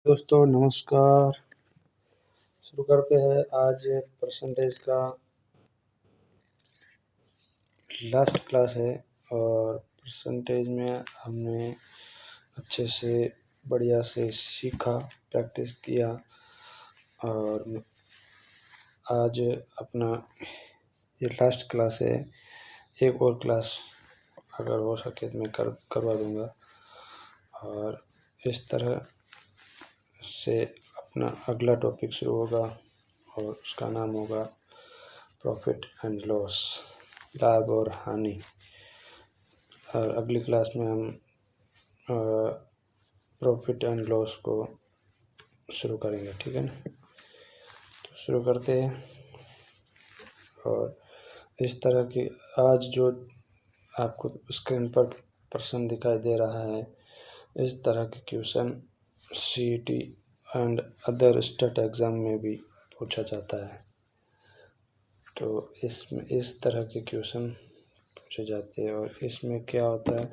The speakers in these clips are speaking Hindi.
दोस्तों नमस्कार। शुरू करते हैं आज परसेंटेज का लास्ट क्लास है और परसेंटेज में हमने अच्छे से बढ़िया से सीखा, प्रैक्टिस किया और आज अपना ये लास्ट क्लास है। एक और क्लास अगर हो सके तो मैं करवा दूँगा और इस तरह से अपना अगला टॉपिक शुरू होगा और उसका नाम होगा प्रॉफिट एंड लॉस, लाभ और हानि। और अगली क्लास में हम प्रॉफिट एंड लॉस को शुरू करेंगे, ठीक है ना। तो शुरू करते हैं। और इस तरह की आज जो आपको स्क्रीन पर प्रश्न दिखाई दे रहा है, इस तरह के question CET and other state exam में भी पूछा जाता है। तो इसमें इस तरह के क्वेश्चन पूछे जाते हैं और इसमें क्या होता है,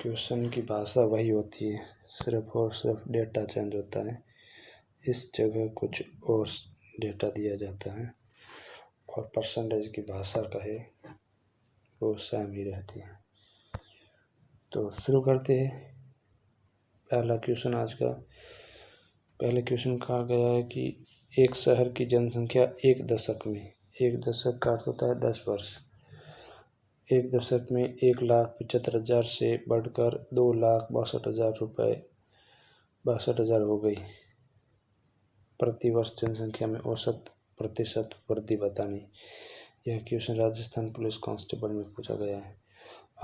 क्वेश्चन की भाषा वही होती है, सिर्फ और सिर्फ डेटा चेंज होता है। इस जगह कुछ और डेटा दिया जाता है और परसेंटेज की भाषा कहे वो सेम ही रहती है। तो शुरू करते हैं। पहला क्वेश्चन आज का, पहले क्वेश्चन कहा गया है कि एक शहर की जनसंख्या एक दशक में, एक दशक का अर्थ होता है 10 वर्ष, एक दशक में 1,75,000 से बढ़कर 2,62,000 हो गई। प्रति वर्ष जनसंख्या में औसत प्रतिशत वृद्धि बतानी। यह क्वेश्चन राजस्थान पुलिस कांस्टेबल में पूछा गया है।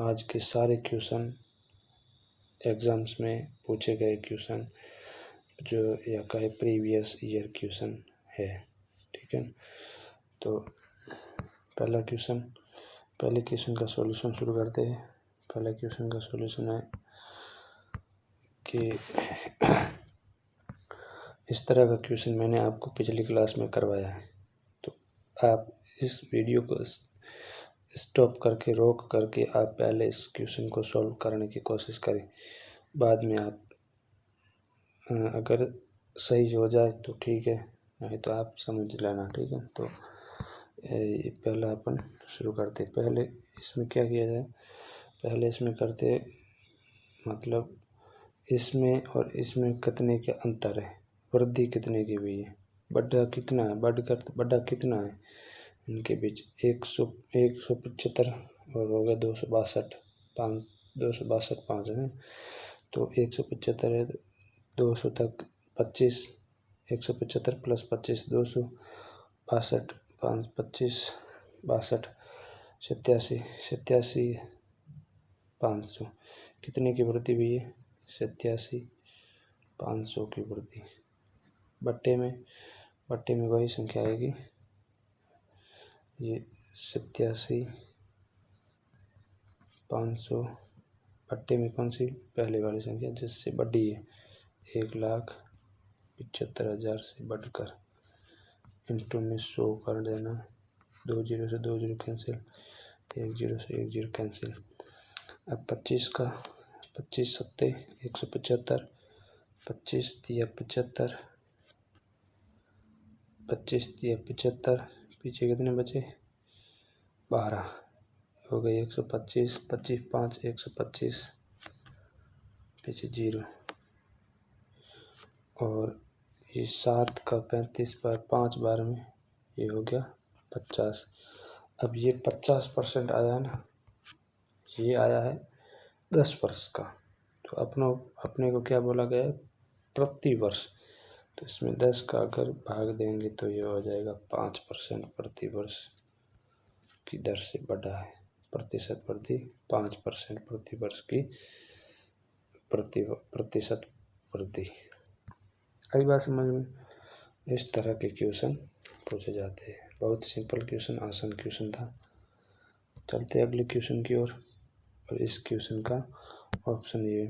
आज के सारे क्वेश्चन एग्ज़ाम्स में पूछे गए क्वेश्चन जो यह कहे प्रीवियस ईयर क्वेश्चन है, ठीक है। तो पहले क्वेश्चन का सॉल्यूशन शुरू करते हैं। पहले क्वेश्चन का सॉल्यूशन है कि इस तरह का क्वेश्चन मैंने आपको पिछली क्लास में करवाया है, तो आप इस वीडियो को स्टॉप करके रोक करके आप पहले इस क्वेश्चन को सॉल्व करने की कोशिश करें। बाद में आप अगर सही हो जाए तो ठीक है, नहीं तो आप समझ लेना, ठीक है। तो पहला अपन शुरू करते। पहले इसमें क्या किया जाए, पहले इसमें करते मतलब इसमें और इसमें कितने के अंतर है, वृद्धि कितने की हुई है, बढ़ा कितना है, बढ़ा कितना है इनके बीच। 175 और हो गया 262, 5 है। तो 175 है, 200 तक 25, 175 प्लस 25 262, 5 25 62, 87 500 कितने की वृद्धि हुई है, 87 500 की वृद्धि। बट्टे में वही संख्या आएगी, ये 87 500 बट्टे में कौन सी पहले वाली संख्या जिससे बढ़ी है, 1,75,000 से बढ़कर इंटू में 100 कर देना। 2 जीरो से 2 जीरो कैंसिल, 1 जीरो से 1 जीरो कैंसिल। अब 25 का 25 सत्ते 175, 25 तिया 75, 25 तिया 75, पीछे कितने बचे 12 हो गए 125, 25 5 125, पीछे 0 और ये 7 का 35 बार 5 बार में ये हो गया 50। अब ये 50% आया ना, ये आया है 10 वर्ष का। तो अपने को क्या बोला गया है, प्रति वर्ष। तो इसमें 10 का अगर भाग देंगे तो ये हो जाएगा 5% प्रति वर्ष की दर से बढ़ा है। प्रतिशत वृद्धि 5% प्रति वर्ष की प्रतिशत वृद्धि। कई बार समझ में इस तरह के क्वेश्चन पूछे जाते हैं। बहुत सिंपल क्वेश्चन, आसान क्वेश्चन था। चलते अगले क्वेश्चन की ओर। और इस क्वेश्चन का ऑप्शन ये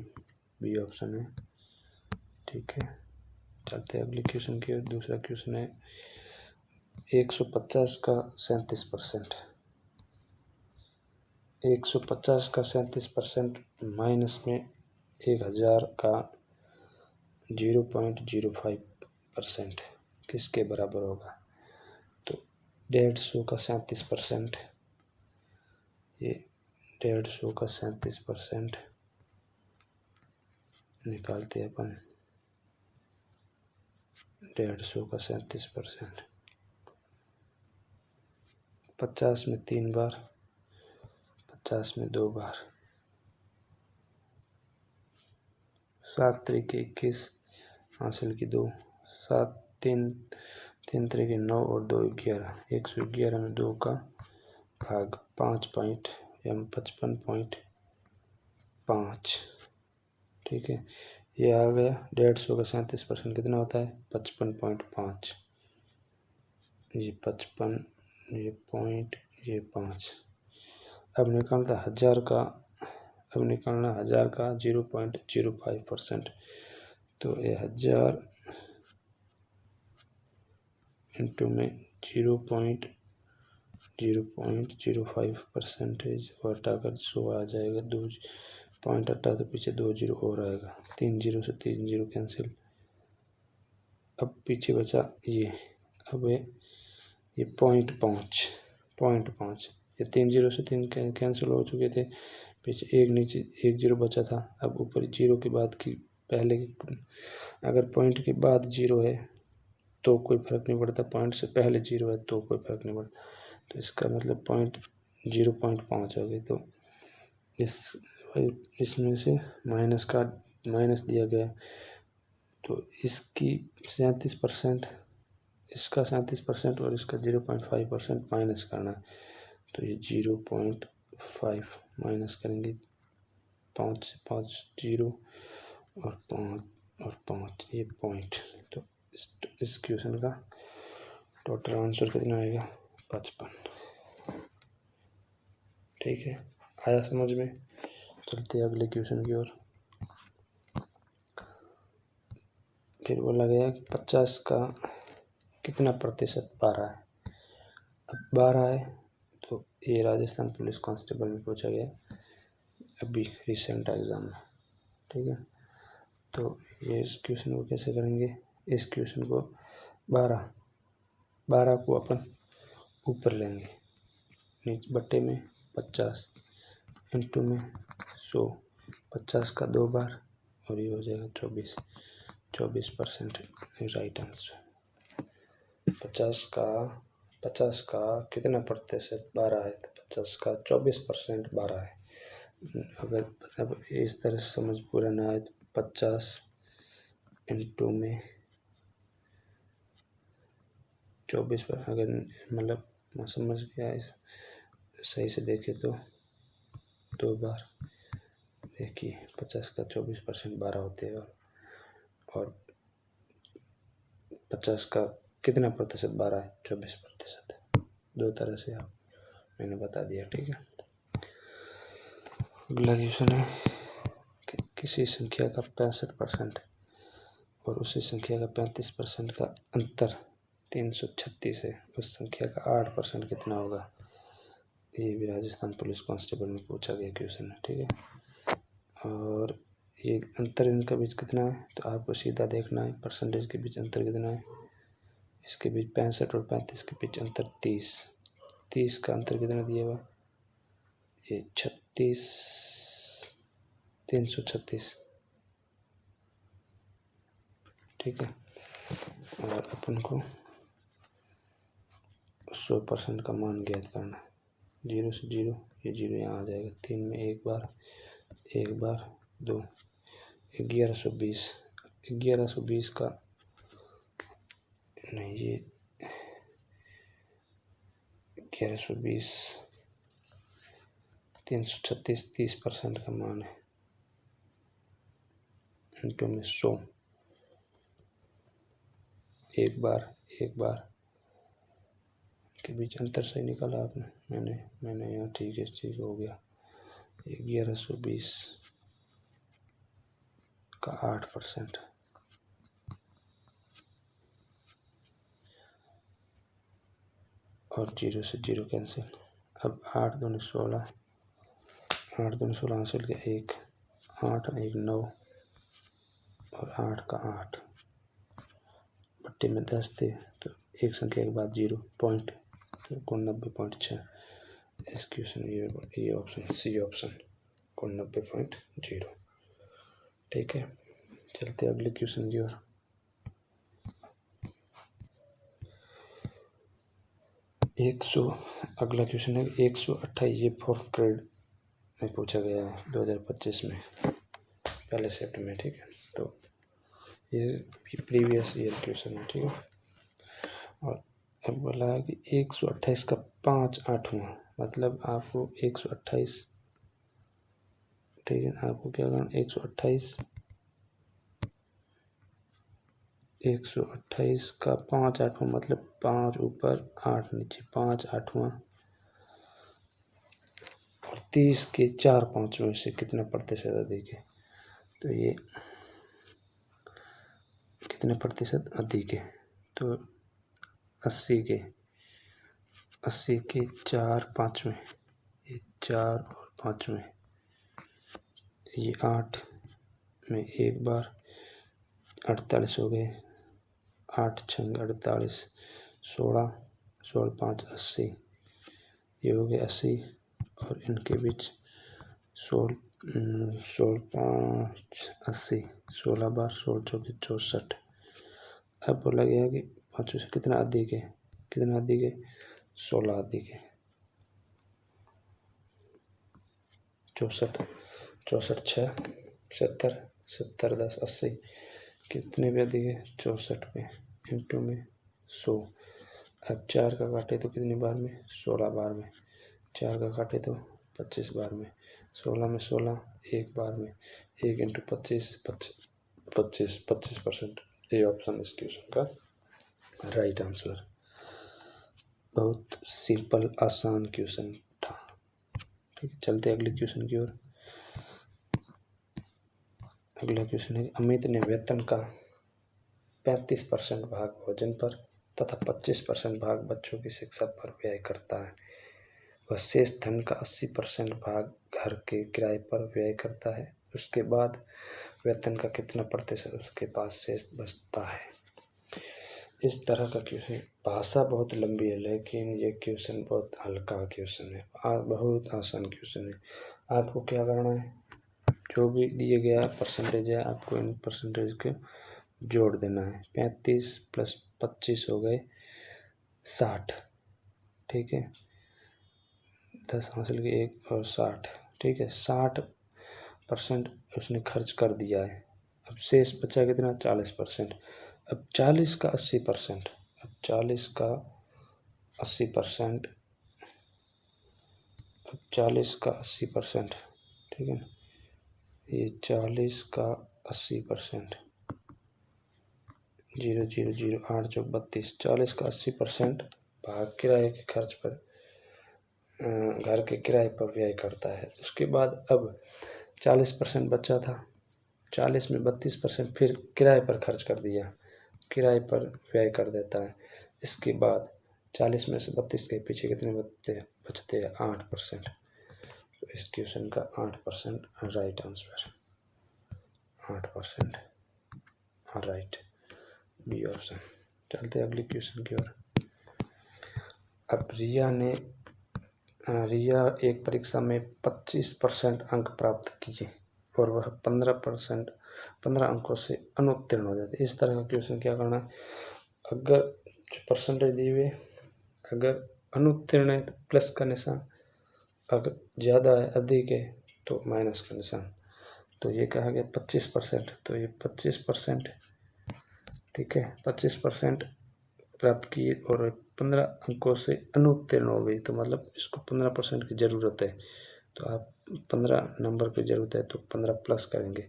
बी ऑप्शन है, ठीक है। चलते अगले क्वेश्चन की ओर। दूसरा क्वेश्चन है 150 का 37%, 150 का 37% माइनस में 1000 का 0.05% किसके बराबर होगा? तो 150 का 37%, ये 150 का 37% निकालते हैं अपन। 150 का 37%, 50 में 3 बार, 50 में 2 बार, 7 त्रिक 21, हासिल की 2, 7 3 त्रिक 9 और 2 11, 111 में 2 का भाग 55.5, ठीक है। ये आ गया 150 का 37% कितना होता है? 55.5, ये 55, ये पॉइंट, ये 5। अब निकालना 1000 का, अब निकालना 1000 का 0.05%, तो ये 1000 इंटू में 0.05% हटाकर 100 आ जाएगा। 2 पॉइंट हटा तो पीछे 2 जीरो और आएगा, 3 जीरो से 3 जीरो कैंसिल। अब पीछे बचा ये, अब ये 0.5, ये 3 जीरो से 3 कैंसिल हो चुके थे, पीछे एक नीचे 1 जीरो बचा था। अब ऊपर जीरो के बाद की पहले अगर पॉइंट के बाद जीरो है तो कोई फर्क नहीं पड़ता, पॉइंट से पहले जीरो है तो कोई फर्क नहीं पड़ता। तो इसका मतलब 0.5 हो गई। तो इसमें से माइनस दिया गया, तो इसकी 37%, इसका 37% और इसका 0.5% माइनस करना है। तो ये 0.5 माइनस करेंगे, 5 से 5 जीरो और 5 ये पॉइंट। तो इस क्वेश्चन का टोटल आंसर कितना आएगा? 55, ठीक है। आया समझ में? चलते हैं अगले क्वेश्चन की ओर। फिर बोला गया कि 50 का कितना प्रतिशत 12 है? अब 12 है तो ये राजस्थान पुलिस कांस्टेबल में पूछा गया अभी रिसेंट एग्ज़ाम में, ठीक है। तो ये इस क्वेश्चन को कैसे करेंगे? इस क्वेश्चन को 12 को अपन ऊपर लेंगे, नीचे बट्टे में 50 इंटू में 100, 50 का 2 बार और ये हो जाएगा 24% राइट आंसर। 50 का कितना प्रतिशत 12 है? तो 50 का 24% 12 है। अगर अब इस तरह से समझ पूरा ना आए तो 50 इंटू में 24 पर, अगर मतलब समझ गया सही से देखे तो 2 बार देखिए 50 का 24% 12 होते हैं, और 50 का कितना प्रतिशत 12 है? 24%। 2 तरह से आप मैंने बता दिया, ठीक है। अगला क्वेश्चन है कि किसी संख्या का 65% और उसी संख्या का 35% का अंतर 336 है, उस संख्या का 8% कितना होगा? ये भी राजस्थान पुलिस कांस्टेबल में पूछा गया क्वेश्चन है, ठीक है। और ये अंतर इनका बीच कितना है? तो आपको सीधा देखना है परसेंटेज के बीच अंतर कितना है। इसके बीच 65 और 35 के बीच अंतर 30 का अंतर कितना दिया हुआ? ये 336, ठीक है। और अपन को 100% का मान ज्ञात करना है। 0 से 0, ये 0 यहाँ आ जाएगा, 3 में 1 बार 2, 1120 का नहीं, ये 1120, 336 30% का मान है, इंटू में 100, एक बार के बीच अंतर सही निकाला आपने, मैंने यहाँ ठीक है, चीज़ हो गया। 1120 का 8%, और 0 से 0 कैंसिल। अब 8 दूनी 16, 8 दूनी 16 हासिल के 1, 8 1 9 और 8 का 8, भट्टी में 10 थे तो एक संख्या के बाद 0 पॉइंट, तो 89.6। इस क्वेश्चन ये ऑप्शन सी ऑप्शन 89.0। ठीक है, चलते अगले क्वेश्चन की ओर। अगला क्वेश्चन है 128, ये 4th ग्रेड में पूछा गया है 2025 में, पहले शिफ्ट में। ठीक है, तो ये प्रीवियस ईयर क्वेश्चन है। ठीक है, और अब बोला है कि 128 का 5/8, मतलब आपको 128, ठीक है, आपको क्या करना, 128 का 5/8 मतलब 5 ऊपर 8 नीचे, 5/8, और 30 के 4/5 से कितना प्रतिशत अधिक है, तो ये कितने प्रतिशत अधिक है, तो 80 के 4/5, ये 4 और 5 में, ये 8 में एक बार 48 हो गए, 8 छंग 48, 16 5 80, ये हो गया 80, और इनके बीच 16 5 80, 16 बार 16 चौके 64। अब बोला गया कि 5 से कितना अधिक है, 16 अधिक है, 64 6 70 70 10 80, कितने पे अधिक है, 64 पे, इंटू में 100। अब 4 का काटे तो कितनी बार में, 16 बार में, 4 का काटे तो 25 बार में, 16 में 16 एक बार में, 1 इंटू 25 25%। ये ऑप्शन इस क्वेश्चन का राइट आंसर। बहुत सिंपल आसान क्वेश्चन था। ठीक है, चलते अगले क्वेश्चन की ओर। अगला क्वेश्चन है, अमित ने वेतन का 35% भाग भोजन पर तथा 25% भाग बच्चों की शिक्षा पर व्यय करता है। वह शेष धन का 80% भाग घर के किराए पर व्यय करता है। उसके बाद वेतन का कितना प्रतिशत उसके पास शेष बचता है। इस तरह का क्वेश्चन, भाषा बहुत लंबी है लेकिन ये क्वेश्चन बहुत हल्का क्वेश्चन है, बहुत आसान क्वेश्चन है। आपको क्या करना है, जो भी दिए गया परसेंटेज है आपको इन परसेंटेज के जोड़ देना है। 35 + 25 हो गए 60। ठीक है, 10 हासिल के 1 और 60। ठीक है, 60% उसने खर्च कर दिया है। अब शेष बचा कितना, 40%। अब 40 का 80%, अब 40 का 80%, अब 40 का 80%, ठीक है ना, ये 40 का 80%, 0 0 0 8 चौक 32, 40 का 80% भाग किराए के खर्च पर, घर के किराए पर व्यय करता है। उसके बाद अब 40% बचा था, 40 में 32% फिर किराए पर खर्च कर दिया, किराए पर व्यय कर देता है। इसके बाद 40 में से 32 के पीछे कितने बचते हैं, 8%। तो इस क्वेश्चन का 8% right answer, 8% right, B option. चलते अगले क्वेश्चन की ओर। अब रिया एक परीक्षा में 25% अंक प्राप्त किए और वह 15 अंकों से अनुत्तीर्ण हो जाती है। इस तरह का क्वेश्चन क्या करना है, अगर जो परसेंटेज दिए हुए, अगर अनुत्तीर्ण है तो प्लस का निशान, अगर ज़्यादा है अधिक है तो माइनस का निशान। तो ये कहा गया 25%, तो ये 25%, ठीक है, 25% प्राप्त किए और 15 अंकों से अनुत्तीर्ण हो गई, तो मतलब इसको 15% की ज़रूरत है, तो आप 15 नंबर की ज़रूरत है तो 15 प्लस करेंगे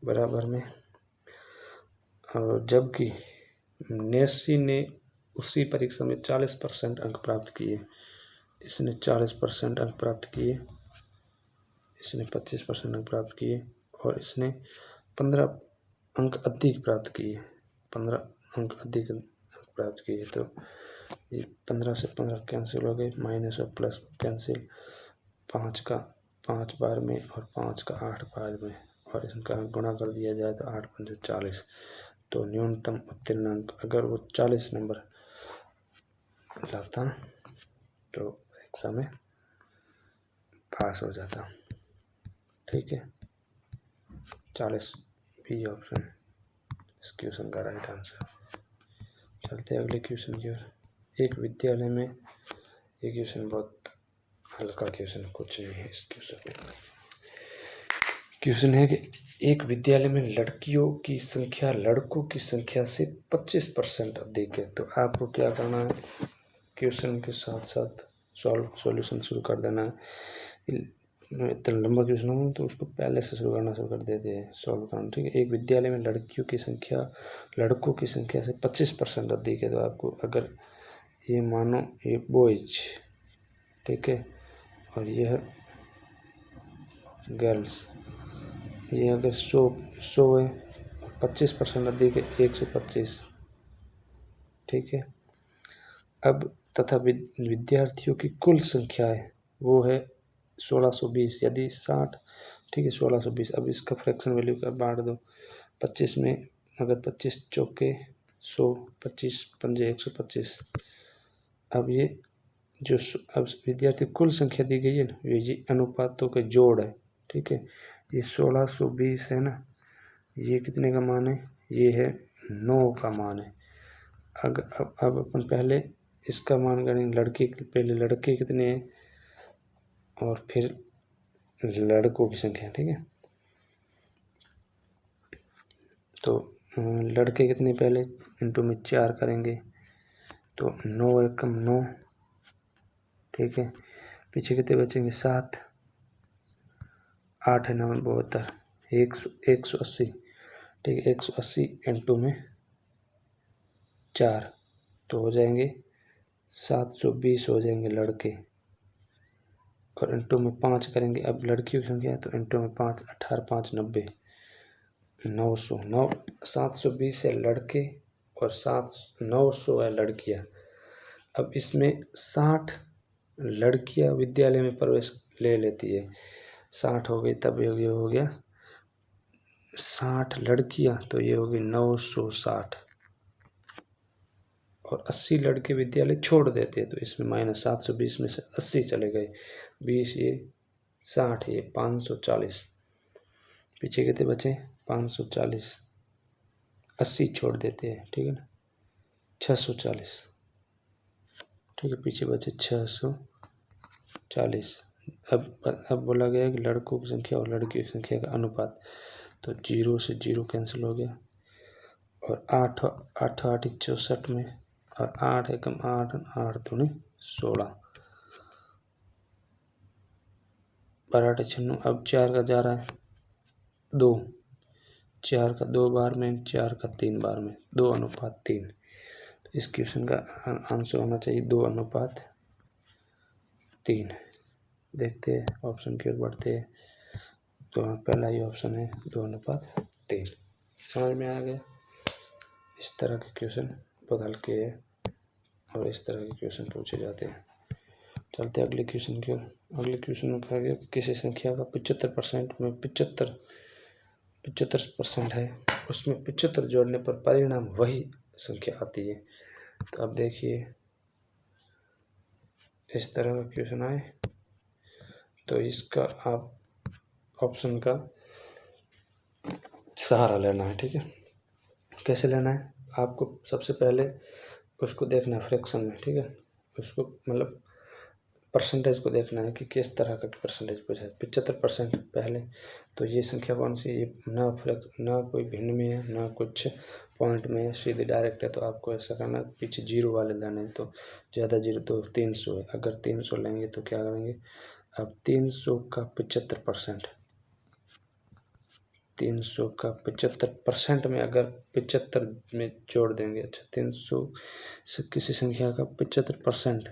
बराबर में। और जबकि नेसी ने उसी परीक्षा में 40% अंक प्राप्त किए, इसने 40% अंक प्राप्त किए, इसने 25% अंक प्राप्त किए और इसने 15 अंक अधिक प्राप्त किए, 15 अंक अधिक प्राप्त किए। तो ये 15 से 15 कैंसिल हो गए, माइनस और प्लस कैंसिल, 5 का 5 बार में और 5 का 8 बार में, और इनका गुणा कर दिया जाए तो 8 पंजे 40, तो न्यूनतम उत्तीर्ण अंक अगर वो 40 नंबर लाता तो परीक्षा में पास हो जाता। ठीक है, 40 बी ऑप्शन इस क्वेश्चन का राइट आंसर। चलते हैं अगले क्वेश्चन की ओर। एक विद्यालय में, ये क्वेश्चन बहुत हल्का क्वेश्चन, कुछ नहीं है इस क्वेश्चन में। क्वेश्चन है कि एक विद्यालय में लड़कियों की संख्या लड़कों की संख्या से 25% अधिक है। तो आपको क्या करना है, क्वेश्चन के साथ साथ सॉल्यूशन शुरू कर देना है। इतना लंबा क्वेश्चन हो तो उसको पहले से शुरू कर देते हैं सॉल्व करना। ठीक है, एक विद्यालय में लड़कियों की संख्या लड़कों की संख्या से 25% अधिक है। तो आपको अगर ये मानो ये बॉयज, ठीक है, और यह गर्ल्स, ये अगर 100 है, 25% अधिक है 125। ठीक है, अब तथा विद्यार्थियों की कुल संख्या है वो है 1620, यदि 60, ठीक है 1620। अब इसका फ्रैक्शन वैल्यू का बांट दो 25 में, अगर 25 चौके 100, 25 पंजे 125। अब ये जो अब विद्यार्थी कुल संख्या दी गई है ना, ये अनुपातों के जोड़ है। ठीक है, ये 1620 है ना, ये कितने का मान है, ये है 9 का मान है। अब अपन पहले इसका मान करेंगे, लड़के पहले लड़के कितने हैं और फिर लड़कों की संख्या। ठीक है, तो लड़के कितने पहले इंटू में 4 करेंगे तो 9 एकम 9। ठीक है, पीछे कितने बचेंगे 7, 8 है 9 72, 180। ठीक है, 180 इंटू में 4 तो हो जाएंगे 720 हो जाएंगे लड़के, और इंटू में 5 करेंगे। अब लड़कियों की संख्या है तो इंटू में 5, 18 5 90, 900 720 है लड़के और 900 है लड़कियां। अब इसमें 60 लड़कियां विद्यालय में प्रवेश ले लेती है, 60 हो गई, तब ये हो गया 60 लड़कियां, तो ये हो गई 960, और 80 लड़के विद्यालय छोड़ देते हैं। तो इसमें -720 में से 80 चले गए, 20 ये 60 ये 540, पीछे कितने बचे 540, 80 छोड़ देते हैं। ठीक है ना, 640। ठीक है, पीछे बचे 640। अब बोला गया कि लड़कों की संख्या और लड़कियों की संख्या का अनुपात, तो 0 से 0 कैंसिल हो गया, और 8 8 8 64 में, और 8 एकम 8 8 दूनी 16, 12 8 96। अब 4 का जा रहा है 2, 4 का 2 बार में, 4 का 3 बार में, 2:3। तो इस क्वेश्चन का आंसर होना चाहिए 2:3। देखते हैं ऑप्शन की ओर बढ़ते हैं। तो पहला ही ऑप्शन है 2:3। समझ में आ गया। इस तरह के क्वेश्चन बहुत हल्के हैं और इस तरह के क्वेश्चन पूछे जाते हैं। चलते अगले क्वेश्चन की ओर। अगले क्वेश्चन में कहा गया कि किसी संख्या का 75% में 75% है, उसमें 75 जोड़ने पर परिणाम वही संख्या आती है। तो अब देखिए इस तरह का क्वेश्चन आए तो इसका आप ऑप्शन का सहारा लेना है। ठीक है, कैसे लेना है, आपको सबसे पहले उसको देखना है फ्रैक्शन में। ठीक है, उसको मतलब परसेंटेज को देखना है कि किस तरह का परसेंटेज पूछा है। 75% पहले, तो ये संख्या कौन सी, ये ना कोई भिन्न में है ना कुछ पॉइंट में है, सीधे डायरेक्ट है। तो आपको ऐसा करना है, पीछे 0 वाले लाने हैं, तो ज़्यादा 0 तो 300 है। अगर 300 लेंगे तो क्या करेंगे, अब 300 का 75%, 300 का 75% में अगर 75 में जोड़ देंगे, अच्छा 300 से किसी संख्या का 75%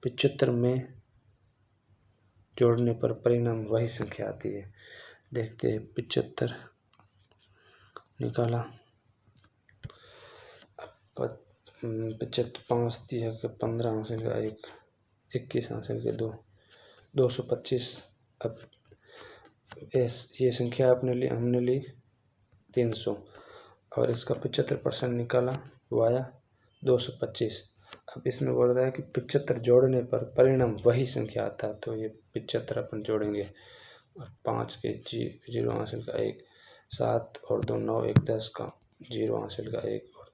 75 में जोड़ने पर परिणाम वही संख्या आती है। देखते हैं 75 निकाला, 75 5 दिया के 15 हासिल का 1, 21 हासिल के 2, 225। अब ये संख्या हमने ली 300 और इसका 75% निकाला, वो आया 225। अब इसमें बोल रहा है कि 75 जोड़ने पर परिणाम वही संख्या आता है, तो ये 75 अपन जोड़ेंगे और 5 के 0 हासिल का 1, 7 और 2 9, 1 10 का 0 हासिल का 1 और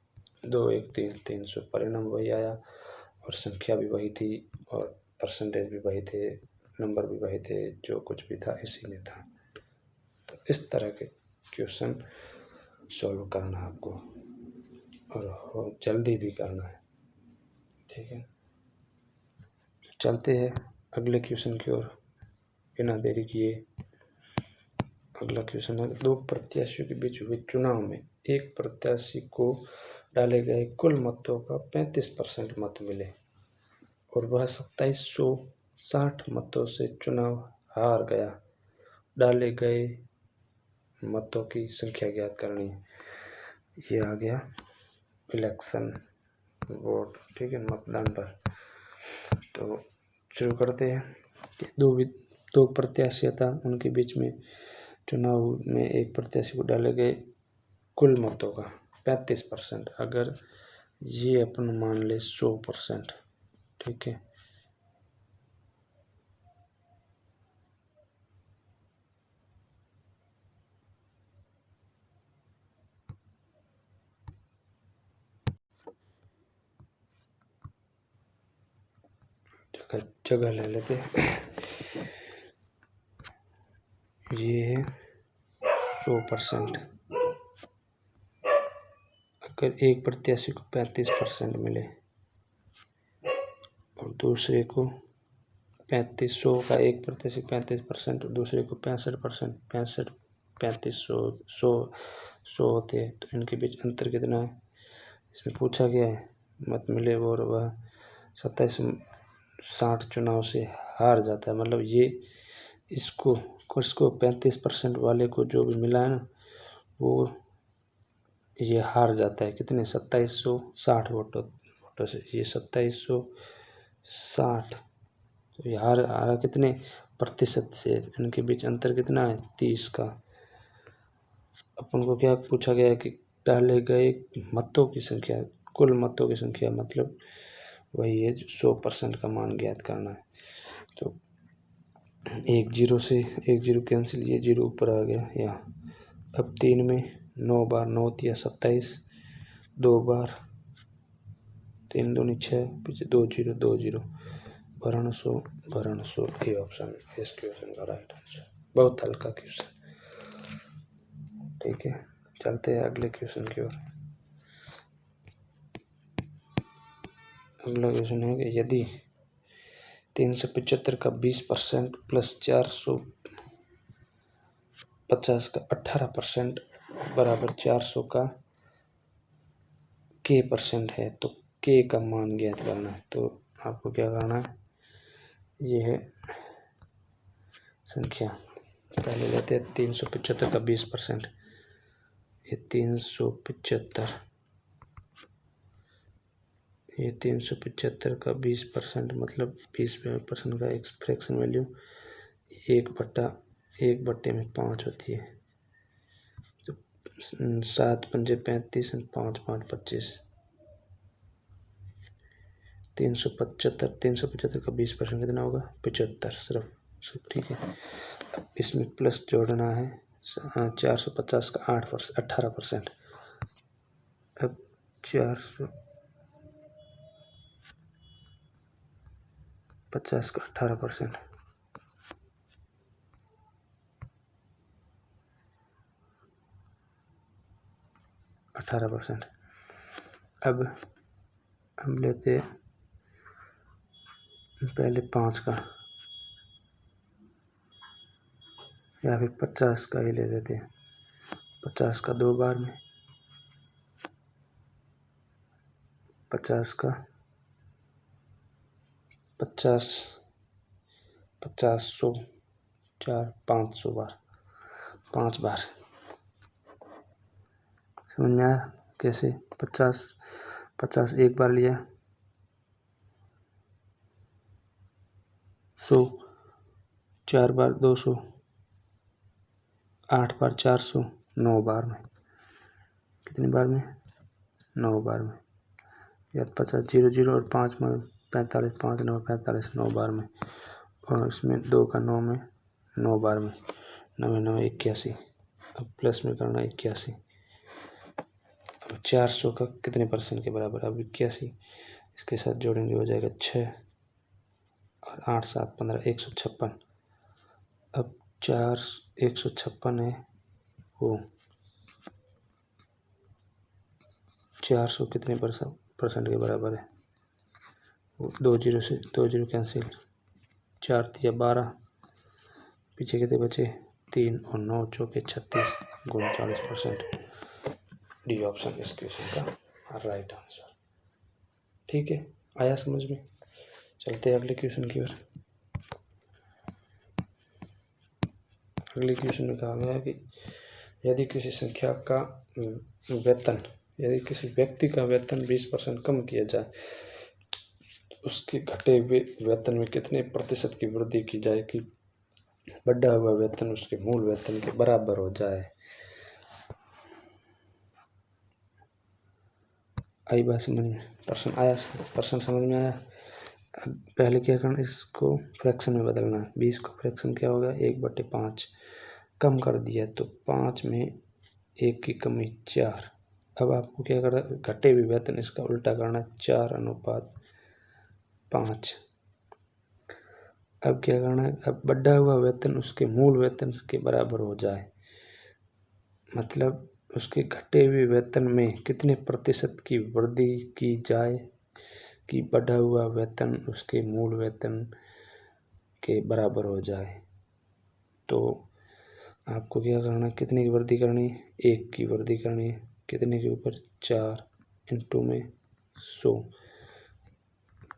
2 1 3 300। परिणाम वही आया और संख्या भी वही थी और परसेंटेज भी वही थे, नंबर भी वही थे, जो कुछ भी था इसी में था। तो इस तरह के क्वेश्चन सॉल्व करना है आपको और जल्दी भी करना है, ठीक है। चलते हैं अगले क्वेश्चन की ओर बिना देरी किए। अगला क्वेश्चन है, दो प्रत्याशियों के बीच हुए चुनाव में एक प्रत्याशी को डाले गए कुल मतों का 35% मत मिले और वह 2760 मतों से चुनाव हार गया। डाले गए मतों की संख्या ज्ञात करनी है। ये आ गया इलेक्शन वोट, ठीक है, मतदान पर। तो शुरू करते हैं। दो प्रत्याशी था, उनके बीच में चुनाव में एक प्रत्याशी को डाले गए कुल मतों का 35%। अगर ये अपन मान ले 100%, ठीक है। जगह ले लेते हैं। ये है 100%। अगर एक प्रत्याशी को 35% मिले और दूसरे को 3500 का, एक प्रत्याशी 35% और दूसरे को 65%, 100 होते हैं, तो इनके बीच अंतर कितना है इसमें पूछा गया है। मत मिले और वह 2760 चुनाव से हार जाता है, मतलब ये इसको 35% वाले को जो भी मिला है ना, वो ये हार जाता है। कितने? 2760 वोटों से। ये 2760, तो ये हारा कितने प्रतिशत से? इनके बीच अंतर कितना है? 30 का। अपन को क्या पूछा गया है कि डाले गए मतों की संख्या, कुल मतों की संख्या, मतलब वही है 100% का मान ज्ञात करना है। तो एक जीरो कैंसिल, ये जीरो ऊपर आ गया यहाँ। अब 3 में 9 बार 9 या 27, 2 बार 3 दूनी 6, पीछे 2 0 भरण 100 ये ऑप्शन इस क्वेश्चन का राइट आंसर। बहुत हल्का क्वेश्चन, ठीक है। चलते हैं अगले क्वेश्चन की ओर। अगला क्वेश्चन है कि यदि 375 का 20% प्लस 450 का 18% बराबर 400 का k % है, तो k का मान ज्ञात करना है। तो आपको क्या करना है, ये है संख्या। पहले लेते हैं 375 का 20%। ये 375 का 20% मतलब 20% का एक फ्रैक्शन वैल्यू 1/5 होती है। तो 7 पंजे 35, 5 5 25। 375 का 20% कितना होगा? 75 सिर्फ, ठीक है। अब इसमें प्लस जोड़ना है 450 का 18%। अब 450 का 18%, 18%। अब हम लेते पहले 5 का या फिर 50 का ही ले लेते हैं। 50 का 2 बार में, 50 का 50 100 4 500 बार, 5 बार। समझ में आया कैसे? 50 एक बार लिया, 100 4 बार 200, 8 बार 400, 9 बार में, कितनी बार में? 9 बार में। या 50 0 0 और 5 में 45, 5 9 45, 9 बार में। और इसमें 2 का 9 में, 9 बार में, 9 9 81। अब प्लस में करना 81। अब 400 का कितने % के बराबर? अब 81 इसके साथ जोड़ेंगे हो जाएगा 6 और 8 7 15 156। अब 156 है वो 400 कितने % के बराबर है? वो 2 0 से 2 0 कैंसिल, 4 3 12, पीछे कितने बचे? 3 और 9 चौके 36 गुण 40%। डी ऑप्शन इस क्वेश्चन का राइट आंसर। ठीक है, आया समझ में? चलते हैं अगले क्वेश्चन की ओर। अगले क्वेश्चन में कहा गया कि यदि किसी संख्या का वेतन, यदि किसी व्यक्ति का वेतन 20% कम किया जाए, उसके घटे हुए वेतन में कितने % की वृद्धि की जाए कि बढ़ा हुआ वेतन उसके मूल वेतन के बराबर हो जाए? आई बात समझ में? पर्सन आया? पर्सन समझ में आया? अब पहले क्या करना, इसको फ्रैक्शन में बदलना है। 20 को फ्रैक्शन क्या होगा? 1/5 कम कर दिया तो 5 में 1 की कमी 4। अब आपको क्या करना है? घटे हुए वेतन इसका उल्टा करना है, 4:5। अब क्या करना है? अब बढ़ा हुआ वेतन उसके मूल वेतन के बराबर हो जाए, मतलब उसके घटे हुए वेतन में कितने % की वृद्धि की जाए कि बढ़ा हुआ वेतन उसके मूल वेतन के बराबर हो जाए। तो आपको क्या करना है? कितने की वृद्धि करनी है? 1 की वृद्धि करनी है। कितने के ऊपर? 4 इंटू में 100,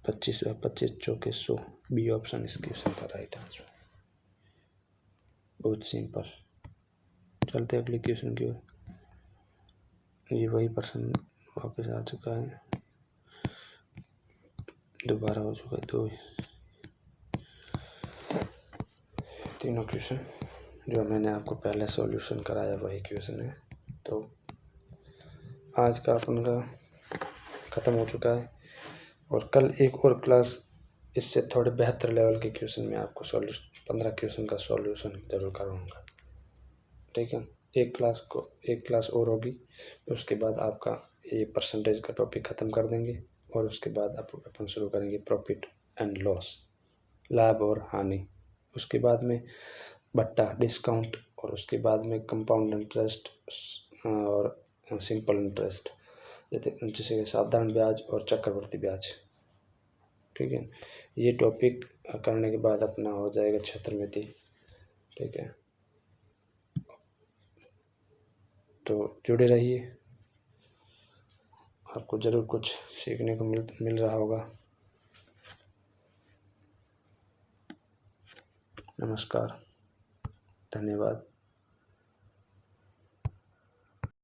25 25 चौके 100। बी ऑप्शन इस क्वेश्चन का राइट आंसर। बहुत सिंपल। चलते अगले क्वेश्चन की ओर। ये वही प्रश्न वापस आ चुका है, दोबारा हो चुका है। 2 तीनों क्वेश्चन जो मैंने आपको पहले सॉल्यूशन कराया वही क्वेश्चन है। तो आज का अपन का ख़त्म हो चुका है और कल एक और क्लास इससे थोड़े बेहतर लेवल के क्वेश्चन में आपको 15 क्वेश्चन का सॉल्यूशन जरूर कराऊंगा। ठीक है, एक क्लास और होगी, उसके बाद आपका ये परसेंटेज का टॉपिक ख़त्म कर देंगे और उसके बाद अपन शुरू करेंगे प्रॉफिट एंड लॉस, लाभ और हानि। उसके बाद में बट्टा डिस्काउंट और उसके बाद में कंपाउंड इंटरेस्ट और सिंपल इंटरेस्ट, जैसे साधारण ब्याज और चक्रवृद्धि ब्याज। ठीक है, ये टॉपिक करने के बाद अपना हो जाएगा क्षेत्रमिति। ठीक है, तो जुड़े रहिए, आपको ज़रूर कुछ सीखने को मिल रहा होगा। नमस्कार, धन्यवाद।